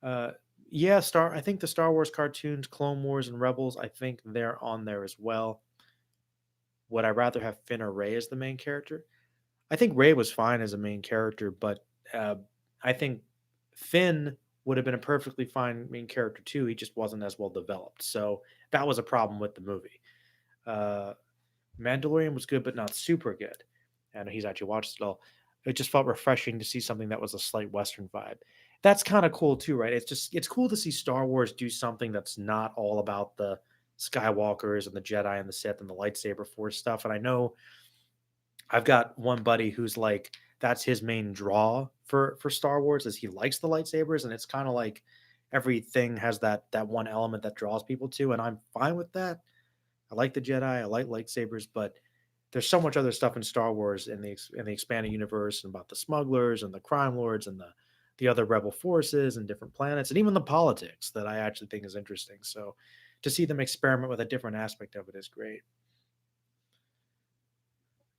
uh, yeah, Star. I think the Star Wars cartoons, Clone Wars, and Rebels. I think they're on there as well. Would I rather have Finn or Ray as the main character? I think Ray was fine as a main character, but uh, I think Finn would have been a perfectly fine main character too. He just wasn't as well developed, so that was a problem with the movie. Uh, Mandalorian was good, but not super good. And he's actually watched it all. It just felt refreshing to see something that was a slight Western vibe. That's kind of cool too, right? It's cool to see Star Wars do something that's not all about the Skywalkers and the Jedi and the Sith and the lightsaber force stuff. And I know I've got one buddy who's like that's his main draw for Star Wars is he likes the lightsabers, and it's kind of like everything has that one element that draws people to, and I'm fine with that. I like the Jedi. I like lightsabers, but there's so much other stuff in Star Wars in the expanded universe and about the smugglers and the crime lords and the other rebel forces and different planets and even the politics that I actually think is interesting. So to see them experiment with a different aspect of it is great.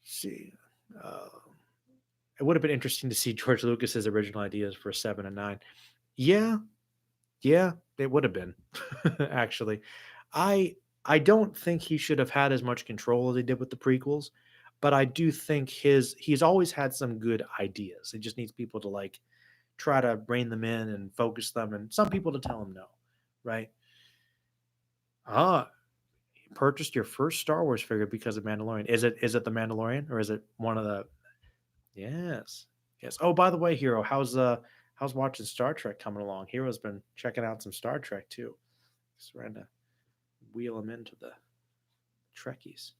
Let's see, uh, it would have been interesting to see George Lucas's original ideas for 7 and 9. Yeah, yeah, it would have been actually. I don't think he should have had as much control as he did with the prequels, but I do think he's always had some good ideas. He just needs people to like try to rein them in and focus them, and some people to tell him no, right? Ah, you purchased your first Star Wars figure because of Mandalorian. Is it the Mandalorian or is it one of the? Yes, yes. Oh, by the way, Hero, how's watching Star Trek coming along? Hero's been checking out some Star Trek too. Just trying to wheel him into the Trekkies.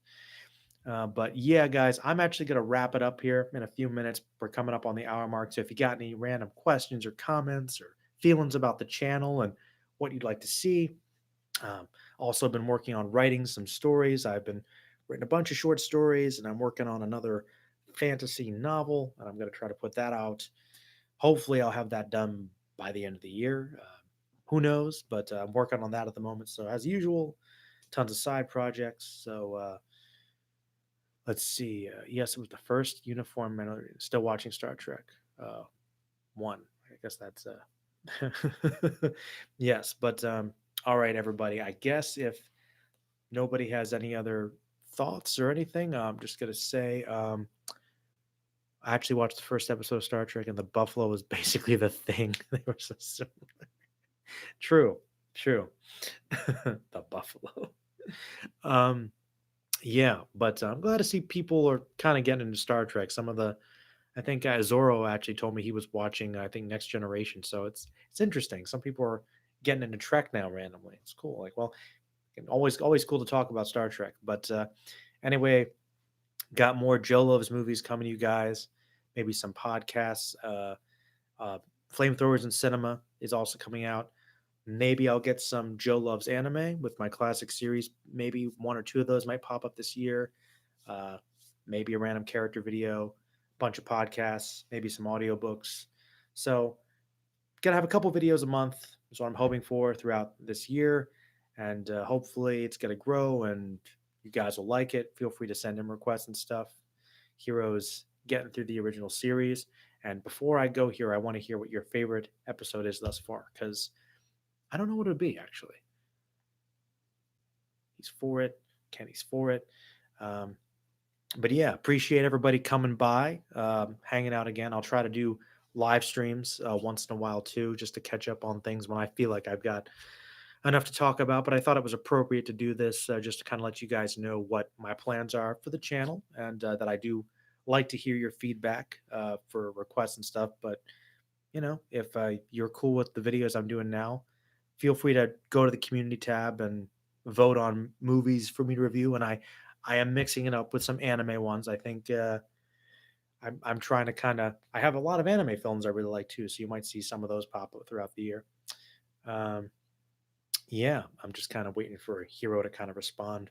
But yeah, guys, I'm actually going to wrap it up here in a few minutes. We're coming up on the hour mark. So if you got any random questions or comments or feelings about the channel and what you'd like to see, um, also been working on writing some stories. I've been written a bunch of short stories, and I'm working on another fantasy novel, and I'm going to try to put that out. Hopefully, I'll have that done by the end of the year. Who knows? But I'm working on that at the moment. So as usual, tons of side projects. So let's see. Yes, it was the first uniform men. Still watching Star Trek. One. I guess that's yes, but all right, everybody. I guess if nobody has any other thoughts or anything. I'm just gonna say I actually watched the first episode of Star Trek, and the buffalo was basically the thing. They were so true, true. The buffalo. Um, yeah, but I'm glad to see people are kind of getting into Star Trek. Some of the, I think Zorro actually told me he was watching, I think Next Generation. So it's interesting. Some people are getting into Trek now randomly. It's cool. Like, well, always cool to talk about Star Trek. But anyway, got more Joe Loves movies coming to you guys. Maybe some podcasts. Uh, Flamethrowers in Cinema is also coming out. Maybe I'll get some Joe Loves Anime with my classic series. Maybe one or two of those might pop up this year. Uh, Maybe a random character video, bunch of podcasts, maybe some audiobooks. So, gonna have a couple videos a month. Is what I'm hoping for throughout this year, and hopefully it's gonna grow and you guys will like it. Feel free to send in requests and stuff. Heroes getting through the original series. And before I go here, I want to hear what your favorite episode is thus far, because I don't know what it would be actually. He's for it. Kenny's for it. Um, but yeah, appreciate everybody coming by, hanging out again. I'll try to do live streams once in a while too, just to catch up on things when I feel like I've got enough to talk about. But I thought it was appropriate to do this just to kind of let you guys know what my plans are for the channel, and that I do like to hear your feedback for requests and stuff. But if you're cool with the videos I'm doing now, feel free to go to the community tab and vote on movies for me to review. And I am mixing it up with some anime ones. I think I'm trying to I have a lot of anime films I really like too. So you might see some of those pop up throughout the year. Um, yeah, I'm just kind of waiting for a hero to kind of respond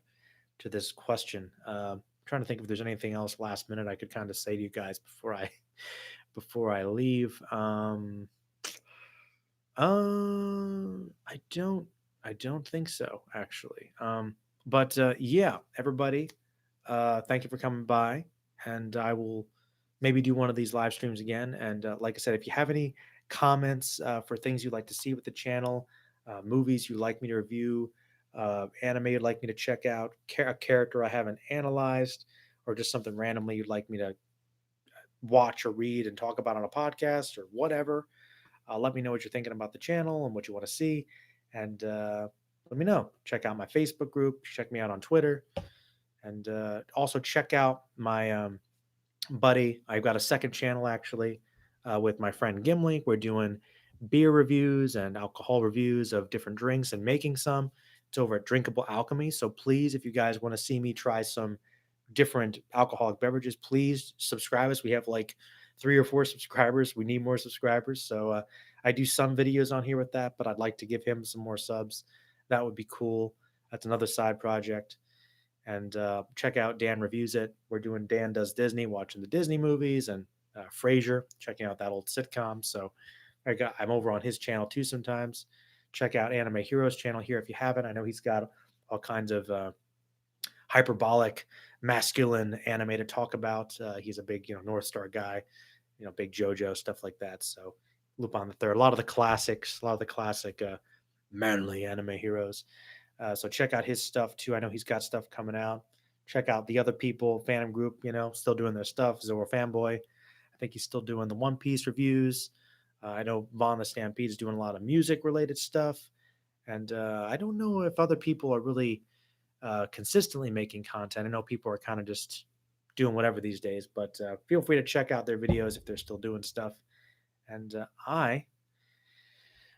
to this question. Trying to think if there's anything else last minute I could kind of say to you guys before I before I leave. I don't. I don't think so, actually. But yeah, everybody, thank you for coming by, and I will maybe do one of these live streams again. And like I said, if you have any comments for things you'd like to see with the channel, movies you'd like me to review, anime you'd like me to check out, a character I haven't analyzed, or just something randomly you'd like me to watch or read and talk about on a podcast or whatever, let me know what you're thinking about the channel and what you want to see. And let me know. Check out my Facebook group. Check me out on Twitter. And also check out my buddy. I've got a second channel actually with my friend Gimli. We're doing beer reviews and alcohol reviews of different drinks and making some. It's over at Drinkable Alchemy. So please, if you guys want to see me try some different alcoholic beverages, please subscribe us. We have like 3 or 4 subscribers. We need more subscribers. So I do some videos on here with that, but I'd like to give him some more subs. That would be cool. That's another side project. And check out Dan Reviews It. We're doing Dan Does Disney, watching the Disney movies, and Frasier, checking out that old sitcom. So I'm over on his channel too sometimes. Check out Anime Heroes channel here if you haven't. I know he's got all kinds of hyperbolic masculine anime to talk about. He's a big, North Star guy, big JoJo stuff like that. So Lupin the Third, a lot of the classics, a lot of the classic manly anime heroes. So check out his stuff too. I know he's got stuff coming out. Check out the other people, Phantom Group, still doing their stuff. Zoro Fanboy, I think he's still doing the One Piece reviews. I know Vaughn the Stampede is doing a lot of music related stuff. And I don't know if other people are really consistently making content. I know people are kind of just doing whatever these days, but feel free to check out their videos if they're still doing stuff. And I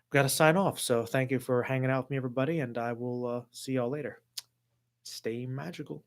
got to sign off. So thank you for hanging out with me, everybody, and I will see y'all later. Stay magical.